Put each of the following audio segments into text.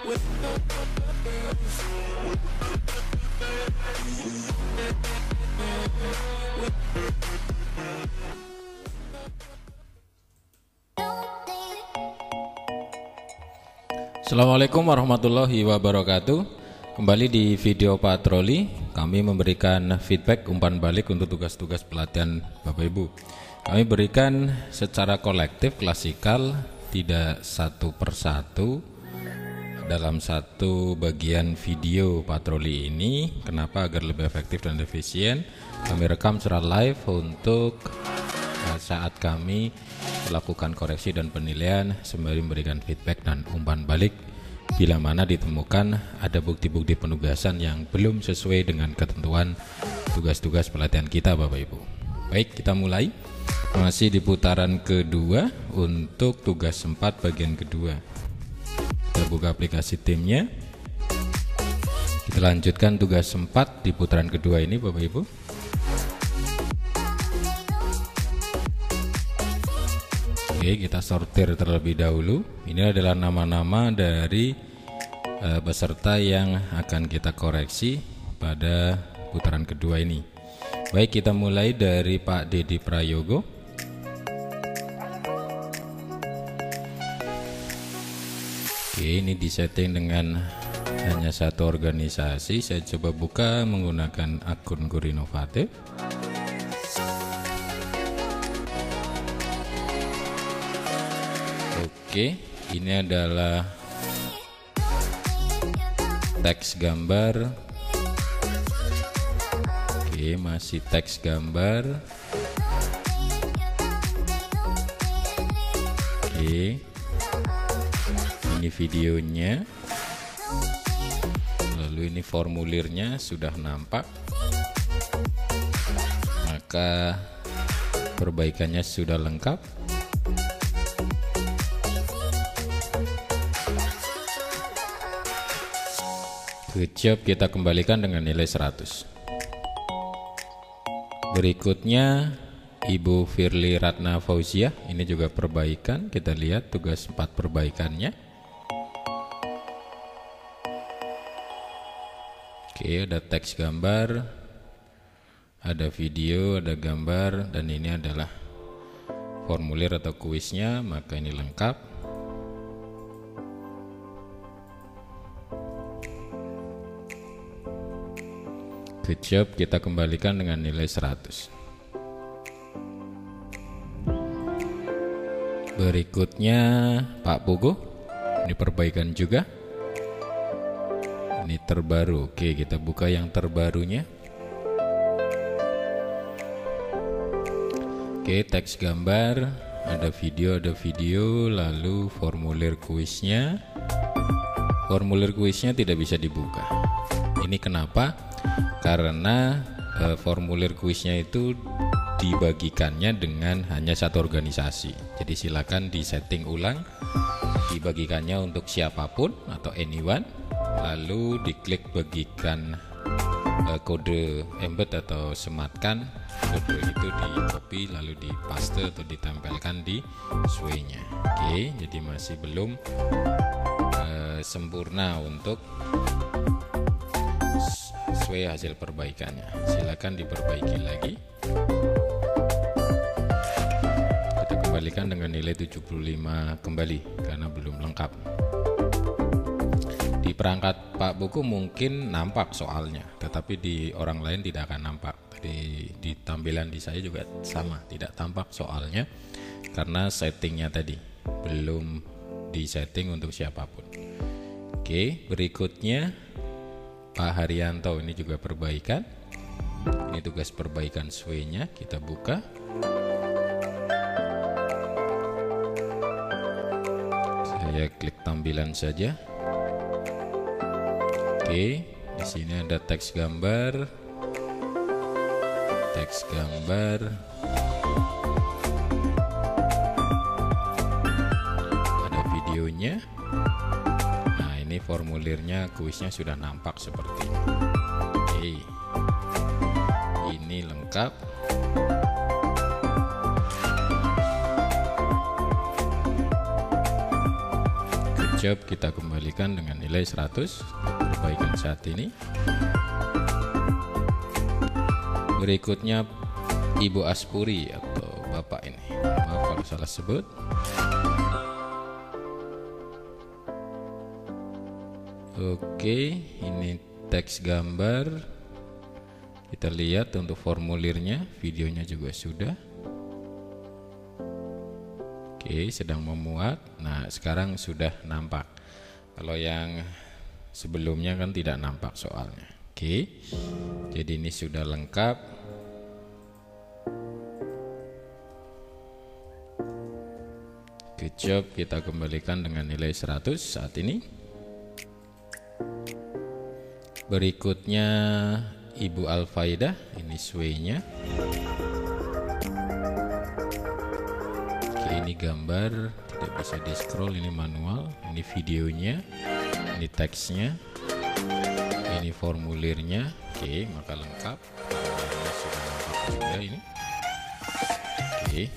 Assalamualaikum warahmatullahi wabarakatuh. Kembali di video patroli, kami memberikan feedback umpan balik untuk tugas-tugas pelatihan Bapak Ibu. Kami berikan secara kolektif klasikal, tidak satu persatu dalam satu bagian video patroli ini. Kenapa? Agar lebih efektif dan efisien, kami rekam secara live untuk saat kami melakukan koreksi dan penilaian sembari memberikan feedback dan umpan balik bila mana ditemukan ada bukti-bukti penugasan yang belum sesuai dengan ketentuan tugas-tugas pelatihan kita Bapak Ibu. Baik, kita mulai. Masih di putaran kedua untuk tugas 4 bagian kedua. Kita buka aplikasi timnya. Kita lanjutkan tugas 4 di putaran kedua ini Bapak Ibu. Oke, kita sortir terlebih dahulu. Ini adalah nama-nama dari peserta yang akan kita koreksi pada putaran kedua ini. Baik, kita mulai dari Pak Dedi Prayogo. Oke, ini disetting dengan hanya satu organisasi. Saya coba buka menggunakan akun Guru Inovatif. Oke, ini adalah teks gambar. Oke, masih teks gambar. Oke, ini videonya. Lalu ini formulirnya sudah nampak. Maka perbaikannya sudah lengkap. Good job, kita kembalikan dengan nilai 100. Berikutnya Ibu Firly Ratna Fauziah, ini juga perbaikan. Kita lihat tugas 4 perbaikannya. Oke, ada teks gambar, ada video, ada gambar, dan ini adalah formulir atau kuisnya, maka ini lengkap. Good job, kita kembalikan dengan nilai 100. Berikutnya Pak Pugo, ini perbaikan juga. Ini terbaru. Oke, kita buka yang terbarunya. Oke, teks gambar, ada video, lalu formulir kuisnya. Formulir kuisnya tidak bisa dibuka. Ini kenapa? Karena formulir kuisnya itu dibagikannya dengan hanya satu organisasi. Jadi silakan disetting ulang, dibagikannya untuk siapapun atau anyone, lalu diklik bagikan kode embed atau sematkan. Kode itu di copy lalu dipaste atau ditempelkan di sway-nya. Oke, jadi masih belum sempurna untuk sesuai hasil perbaikannya. Silakan diperbaiki lagi. Kita kembalikan dengan nilai 75 kembali karena belum lengkap. Di perangkat Pak Buku mungkin nampak soalnya, tetapi di orang lain tidak akan nampak. Di tampilan di saya juga sama, tidak tampak soalnya karena settingnya tadi belum disetting untuk siapapun. Oke, berikutnya Pak Haryanto, ini juga perbaikan. Ini tugas perbaikan sway-nya, kita buka. Saya klik tampilan saja. Oke, di sini ada teks gambar. Teks gambar. Ada videonya. Ini formulirnya, kuisnya sudah nampak seperti ini. Oke, ini lengkap. Good job kita kembalikan dengan nilai 100. Perbaikan saat ini. Berikutnya Ibu Aspuri atau Bapak ini, maaf kalau salah sebut. Oke, ini teks gambar. Kita lihat untuk formulirnya, videonya juga sudah. Oke, sedang memuat. Nah, sekarang sudah nampak. Kalau yang sebelumnya kan tidak nampak soalnya. Oke, jadi ini sudah lengkap. Good job, kita kembalikan dengan nilai 100 saat ini. Berikutnya Ibu Alfaidah, ini sway-nya. Oke, ini gambar, tidak bisa di scroll, ini manual. Ini videonya, ini teksnya, ini formulirnya. Oke, maka lengkap. Formulirnya sudah nampak juga ini. Oke.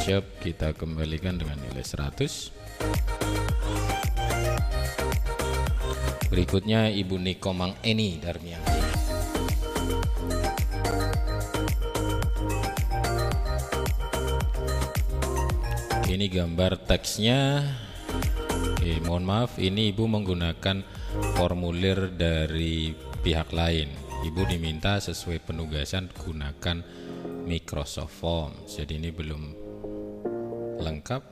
Job kita kembalikan dengan nilai 100. Berikutnya Ibu Niko Mang Eni Darmianti. Ini gambar teksnya. Oke, mohon maaf, ini Ibu menggunakan formulir dari pihak lain. Ibu diminta sesuai penugasan gunakan Microsoft Forms. Jadi ini belum lengkap.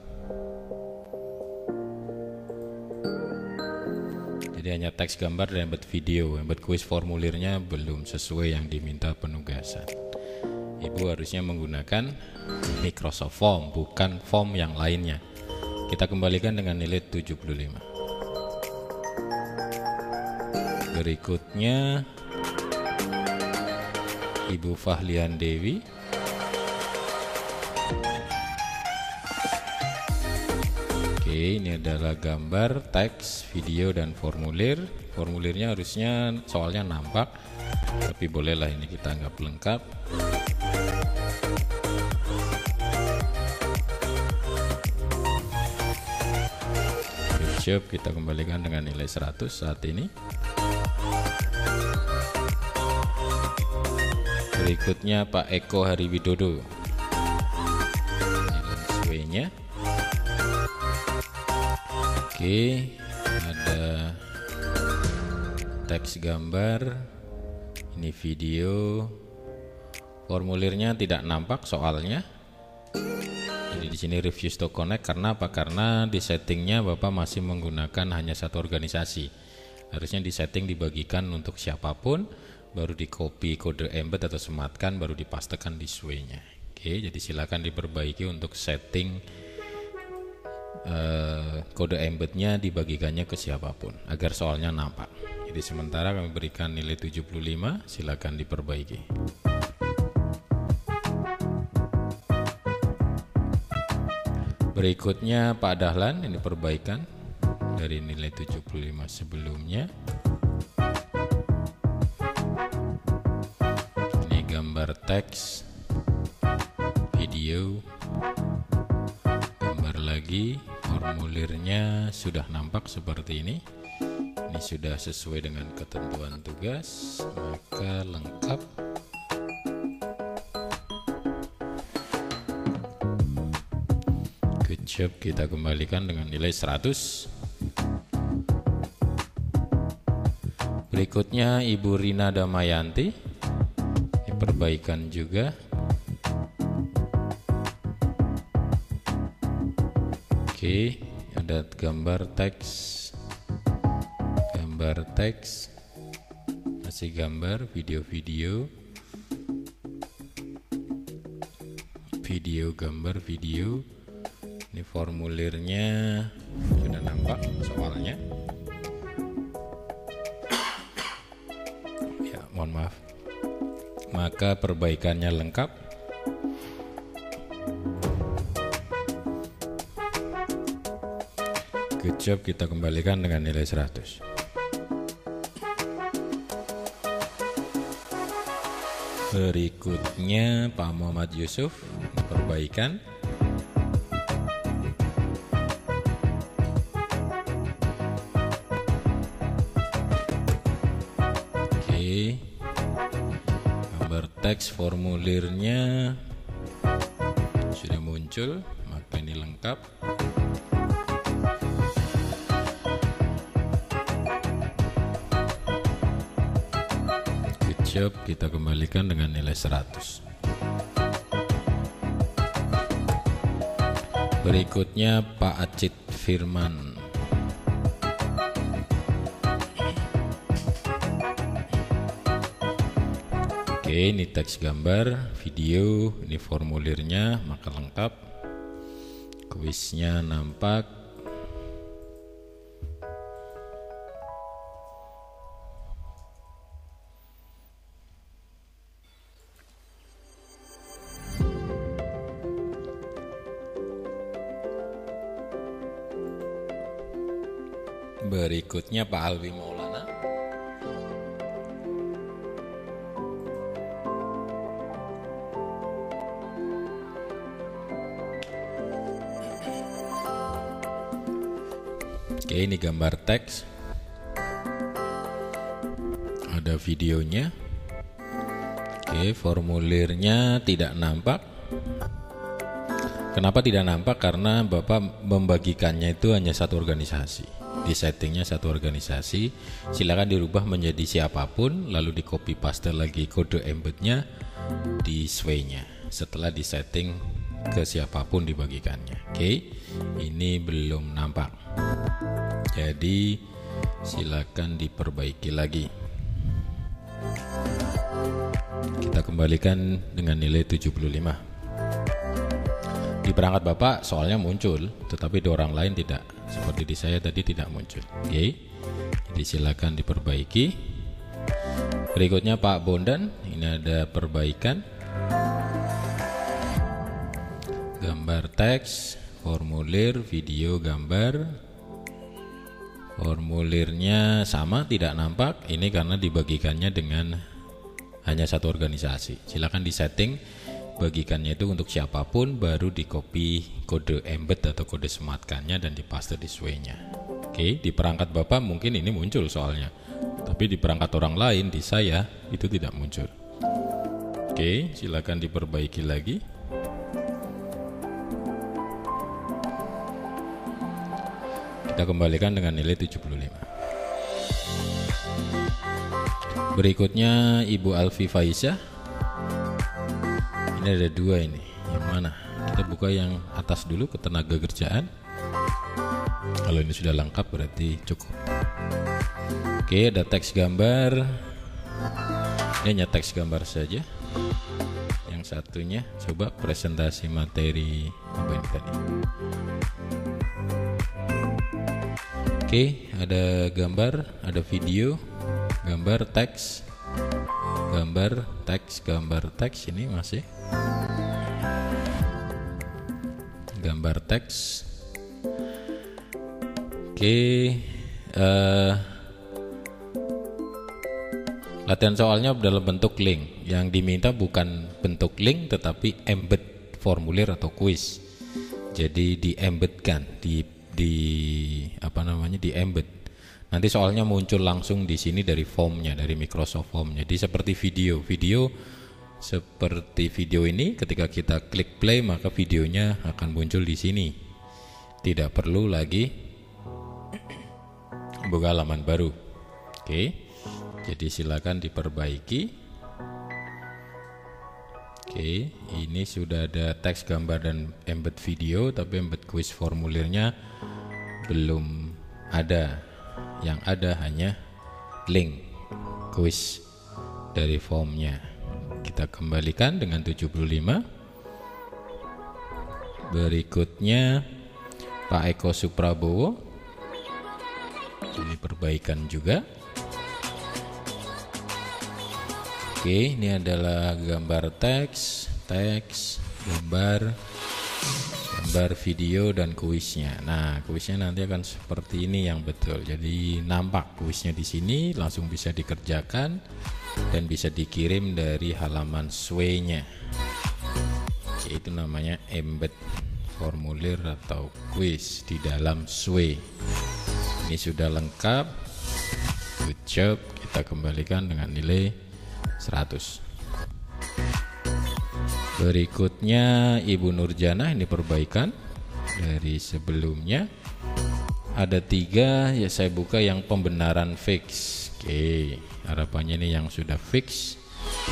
Jadi hanya teks gambar dan buat video, buat kuis formulirnya belum sesuai yang diminta penugasan. Ibu harusnya menggunakan Microsoft Form, bukan form yang lainnya. Kita kembalikan dengan nilai 75. Berikutnya Ibu Fahlian Dewi. Oke, ini adalah gambar, teks, video, dan formulir. Formulirnya harusnya soalnya nampak, tapi bolehlah ini kita anggap lengkap. Good job, kita kembalikan dengan nilai 100 saat ini. Berikutnya Pak Eko Hariwidodo. Ini lensway-nya. Oke, ada teks gambar, ini video, formulirnya tidak nampak soalnya. Jadi di sini refuse to connect karena apa? Karena di settingnya Bapak masih menggunakan hanya satu organisasi. Harusnya di setting dibagikan untuk siapapun, baru di copy kode embed atau sematkan, baru dipastekan di sway-nya. Oke, jadi silakan diperbaiki untuk setting kode embednya dibagikannya ke siapapun agar soalnya nampak. Jadi sementara kami berikan nilai 75, silakan diperbaiki. Berikutnya Pak Dahlan, ini perbaikan dari nilai 75 sebelumnya. Ini gambar teks, video, gambar lagi. Formulirnya sudah nampak seperti ini. Ini sudah sesuai dengan ketentuan tugas, maka lengkap. Good job, kita kembalikan dengan nilai 100. Berikutnya Ibu Rina Damayanti. Ini perbaikan juga. Oke, ada gambar teks, masih gambar, video, gambar, video. Ini formulirnya sudah nampak soalnya. Ya, mohon maaf. Maka perbaikannya lengkap. Good job, kita kembalikan dengan nilai 100. Berikutnya Pak Muhammad Yusuf, perbaikan. Oke, gambar teks formulirnya sudah muncul, maka ini lengkap. Good job, kita kembalikan dengan nilai 100. Berikutnya Pak Acit Firman. Oke, ini teks gambar, video, ini formulirnya, maka lengkap. Kuisnya nampak. Berikutnya Pak Alwi Maulana. Oke, ini gambar teks, ada videonya. Oke, formulirnya tidak nampak. Kenapa tidak nampak? Karena Bapak membagikannya itu hanya satu organisasi. Di settingnya satu organisasi, silakan dirubah menjadi siapapun, lalu di copy paste lagi kode embednya di sway-nya setelah di setting ke siapapun dibagikannya. Oke, ini belum nampak. Jadi silakan diperbaiki lagi. Kita kembalikan dengan nilai 75. Di perangkat Bapak soalnya muncul, tetapi di orang lain tidak. Seperti di saya tadi tidak muncul. Oke, jadi silakan diperbaiki. Berikutnya Pak Bondan, ini ada perbaikan. Gambar teks, formulir, video, gambar. Formulirnya sama, tidak nampak. Ini karena dibagikannya dengan hanya satu organisasi. Silakan disetting bagikannya itu untuk siapapun, baru di copy kode embed atau kode sematkannya dan dipaste di sway-nya. Oke, di perangkat Bapak mungkin ini muncul soalnya, tapi di perangkat orang lain, di saya itu tidak muncul. Oke, silakan diperbaiki lagi. Kita kembalikan dengan nilai 75. Berikutnya Ibu Alfi Faisyah. Ini ada dua ini. Yang mana? Kita buka yang atas dulu, ketenaga kerjaan. Kalau ini sudah lengkap berarti cukup. Oke, ada teks gambar. Ini hanya teks gambar saja. Yang satunya coba presentasi materi apa ini tadi? Oke, ada gambar, ada video, gambar, teks, gambar, teks, ini masih gambar teks. Oke, latihan soalnya dalam bentuk link. Yang diminta bukan bentuk link tetapi embed formulir atau kuis. Jadi di-embedkan, di embed. Nanti soalnya muncul langsung di sini dari formnya, dari Microsoft Form. Jadi seperti video seperti video ini, ketika kita klik play maka videonya akan muncul di sini. Tidak perlu lagi buka halaman baru. Oke, jadi silakan diperbaiki. Oke, ini sudah ada teks, gambar, dan embed video, tapi embed quiz formulirnya belum ada. Yang ada hanya link quiz dari formnya. Kita kembalikan dengan 75. Berikutnya Pak Eko Suprabowo. Ini perbaikan juga. Oke, ini adalah gambar teks, gambar, gambar, video, dan kuisnya. Nah, kuisnya nanti akan seperti ini yang betul. Jadi nampak kuisnya di sini, langsung bisa dikerjakan dan bisa dikirim dari halaman Sway-nya. Itu namanya embed formulir atau kuis di dalam Sway. Ini sudah lengkap. Good job. Kita kembalikan dengan nilai 100. Berikutnya Ibu Nurjana, ini perbaikan dari sebelumnya. Ada 3 ya, saya buka yang pembenaran fix. Oke, harapannya ini yang sudah fix,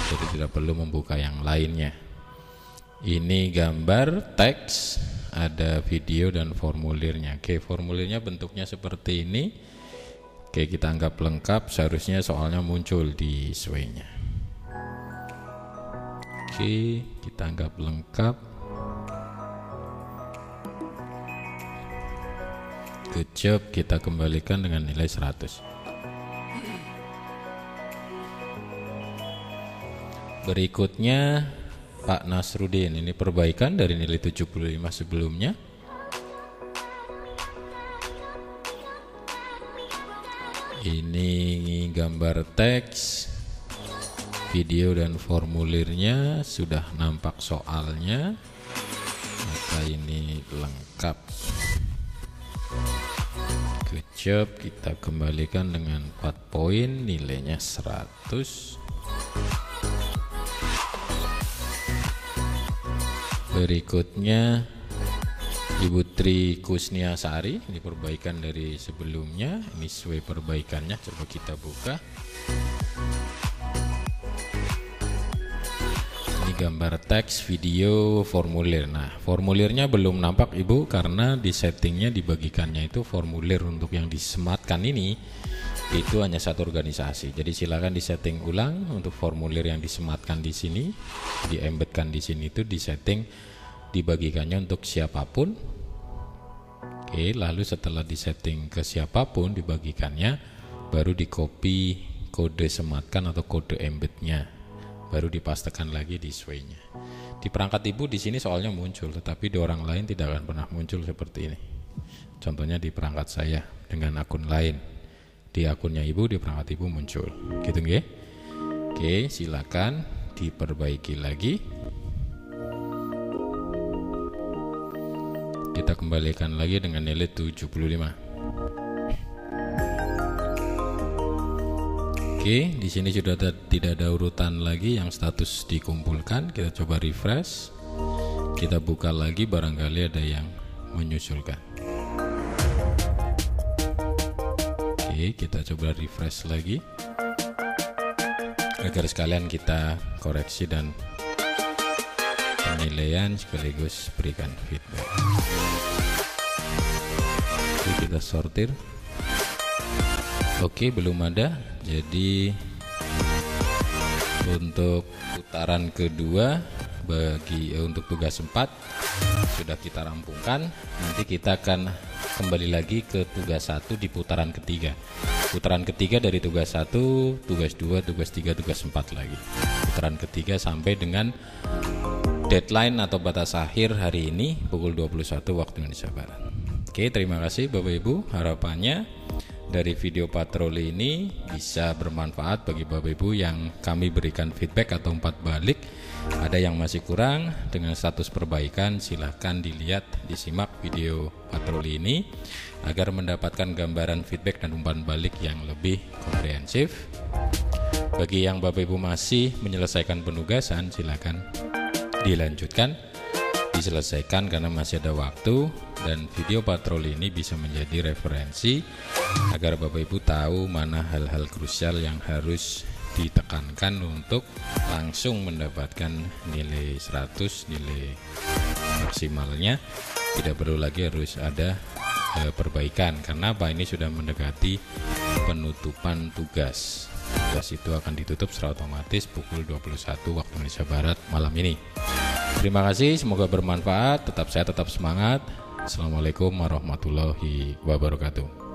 jadi tidak perlu membuka yang lainnya. Ini gambar, teks, ada video dan formulirnya. Oke, formulirnya bentuknya seperti ini. Oke, kita anggap lengkap, seharusnya soalnya muncul di Sway-nya. Oke, kita anggap lengkap. Good job, kita kembalikan dengan nilai 100. Berikutnya Pak Nasrudin, ini perbaikan dari nilai 75 sebelumnya. Ini gambar teks, video dan formulirnya sudah nampak soalnya, maka ini lengkap. Good job, kita kembalikan dengan 4 poin, nilainya 100. Berikutnya Ibu Tri Kusniasari, ini perbaikan dari sebelumnya. Ini sesuai perbaikannya, coba kita buka. Ini gambar teks, video, formulir. Nah, formulirnya belum nampak Ibu karena di settingnya dibagikannya itu formulir untuk yang disematkan ini itu hanya satu organisasi. Jadi silakan disetting ulang untuk formulir yang disematkan di sini, diembedkan di sini itu disetting dibagikannya untuk siapapun. Oke, lalu setelah disetting ke siapapun dibagikannya, baru di copy kode sematkan atau kode embednya, baru dipastekan lagi di Sway-nya. Di perangkat Ibu di sini soalnya muncul, tetapi di orang lain tidak akan pernah muncul seperti ini. Contohnya di perangkat saya dengan akun lain. Di akunnya Ibu, di perangkat Ibu muncul. Gitu nggih? Oke, silakan diperbaiki lagi. Kita kembalikan lagi dengan nilai 75. Oke, di sini sudah tidak ada urutan lagi yang status dikumpulkan. Kita coba refresh. Kita buka lagi, barangkali ada yang menyusulkan. Oke, kita coba refresh lagi agar sekalian kita koreksi dan penilaian sekaligus berikan feedback. Oke, kita sortir. Oke, belum ada. Jadi untuk putaran kedua untuk tugas 4 sudah kita rampungkan. Nanti kita akan kembali lagi ke tugas 1 di putaran ketiga. Putaran ketiga dari tugas 1, tugas 2, tugas 3, tugas 4 lagi. Putaran ketiga sampai dengan deadline atau batas akhir hari ini pukul 21 waktu Indonesia Barat. Oke, terima kasih Bapak Ibu. Harapannya dari video patroli ini bisa bermanfaat bagi Bapak Ibu yang kami berikan feedback atau umpan balik. Ada yang masih kurang dengan status perbaikan, silahkan dilihat, disimak video patroli ini agar mendapatkan gambaran feedback dan umpan balik yang lebih komprehensif. Bagi yang Bapak Ibu masih menyelesaikan penugasan, silahkan dilanjutkan, diselesaikan karena masih ada waktu, dan video patroli ini bisa menjadi referensi agar Bapak Ibu tahu mana hal-hal krusial yang harus ditekankan untuk langsung mendapatkan nilai 100, nilai maksimalnya. Tidak perlu lagi harus ada perbaikan, karena apa, ini sudah mendekati penutupan tugas. Tugas itu akan ditutup secara otomatis pukul 21 waktu Indonesia Barat malam ini. Terima kasih, semoga bermanfaat. Tetap sehat, tetap semangat. Assalamualaikum warahmatullahi wabarakatuh.